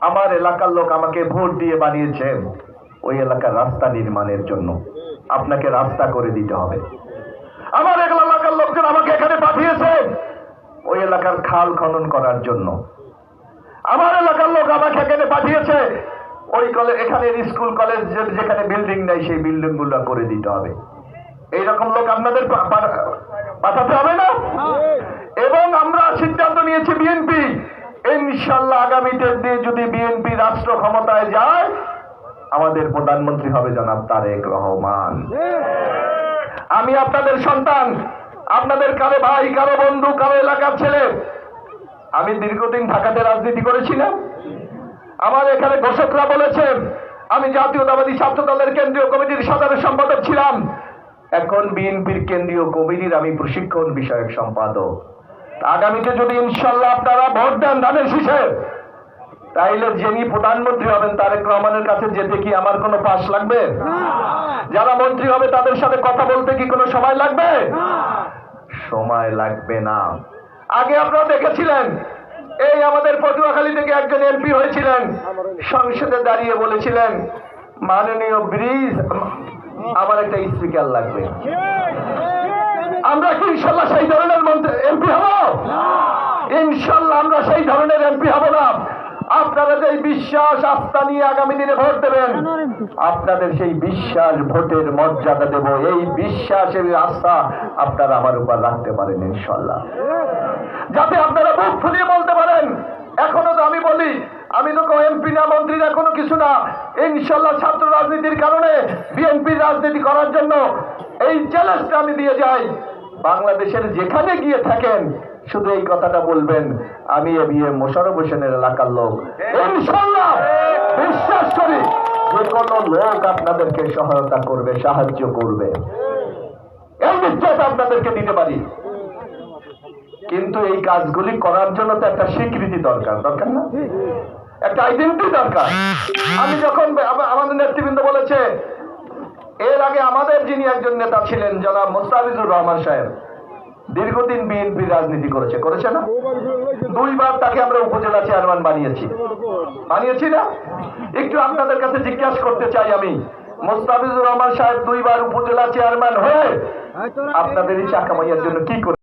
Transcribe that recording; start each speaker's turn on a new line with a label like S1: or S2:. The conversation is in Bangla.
S1: আমার এলাকার লোক আমাকে ভোট দিয়ে বানিয়েছে ওই এলাকার রাস্তা নির্মাণের জন্য। আপনাকে রাস্তা করে দিতে হবে। আমার এলাকার লোকজন আমাকে এখানে পাঠিয়েছে ওই এলাকার খাল খনন করার জন্য। আমার এলাকার লোক আমাকে এখানে পাঠিয়েছে ওই এখানে স্কুল কলেজ যেখানে বিল্ডিং নাই সেই বিল্ডিং গুলো করে দিতে হবে। এইরকম লোক আপনাদের পাঠাতে হবে না? এবং আমরা সিদ্ধান্ত নিয়েছি বিএনপি ইনশাআল্লাহ আগামীতে যদি বিএনপি রাষ্ট্র ক্ষমতায় যায় আমাদের প্রধানমন্ত্রী হবে জনাব তারেক রহমান। আমি আপনাদের সন্তান, আপনাদের কারো ভাই, কারো বন্ধু, কারো এলাকার ছেলে। আমি দীর্ঘদিন ঢাকাতে রাজনীতি করেছিলাম। আমার এখানে ঘোষকরা বলেছেন আমি জাতীয়তাবাদী ছাত্র দলের কেন্দ্রীয় কমিটির সাধারণ সম্পাদক ছিলাম। এখন বিএনপির কেন্দ্রীয় কমিটির আমি প্রশিক্ষণ বিষয়ক সম্পাদক। আগামীতে যদি ইনশাআল্লাহ আপনারা ভোট দেন ধানের শীষে, তাইলে যিনি প্রধানমন্ত্রী হবেন তারেক রহমানের কাছে যেতে কি আমার কোনো পাস লাগবে? যারা মন্ত্রী হবে তাদের সাথে কথা বলতে কি কোনো সময় লাগবে? সময় লাগবে না। আগে আপনারা দেখেছিলেন এই আমাদের পটুয়াখালী থেকে একজন এমপি হয়েছিলেন, সংসদে দাঁড়িয়ে বলেছিলেন মাননীয় ব্রিজ আমার একটা স্পিকার লাগবে। আমরা কি ইনশাল্লাহ সেই ধরনের এমপি হব? ইনশাল্লাহ আমরা সেই ধরনের এমপি হব না। আপনারা যে বিশ্বাস আস্থা নিয়ে আগামী দিনে ভোট দেবেন, আপনাদের সেই বিশ্বাস ভোটের মর্যাদা দেব। এই বিশ্বাসের আস্থা আপনারা আমার উপর রাখতে পারেন ইনশাল্লাহ, যাতে আপনারা মুখ ফুলিয়ে বলতে পারেন এখনো তো আমি বলি আমি তো এমপি না, মন্ত্রী না, কোনো কিছু না। ইনশাল্লাহ ছাত্র রাজনীতির কারণে বিএনপির রাজনীতি করার জন্য এই চ্যালেঞ্জটা আমি দিয়ে যাই। বাংলাদেশের যেখানে গিয়ে থাকেন শুধু এই কথাটা বলবেন আমি এবিএম মোশাররফ হোসেনের এলাকার লোক। ইনশাআল্লাহ বিশ্বাস করি যে কোনো লোক আপনাদেরকে সহায়তা করবে, সাহায্য করবে, এই নিশ্চয়তা আপনাদেরকে দিতে পারি। কিন্তু এই কাজগুলি করার জন্য তো একটা স্বীকৃতি দরকার না? একটা আইডেন্টিটি দরকার। আমি যখন আমাদের নেতৃবৃন্দ বলেছে, এর আগে আমাদের যিনি একজন নেতা ছিলেন জনাব মোস্তাফিজুর রহমান সাহেব দীর্ঘদিন বিএনপি রাজনীতি করেছে না? 2 বার তাকে আমরা উপজেলা চেয়ারম্যান বানিয়েছি না? একটু আপনাদের কাছে জিজ্ঞাসা করতে চাই আমি, মোস্তাফিজুর রহমান সাহেব 2 বার উপজেলা চেয়ারম্যান হয়ে আপনাদের এই চাকা মাইয়ার জন্য কি করে?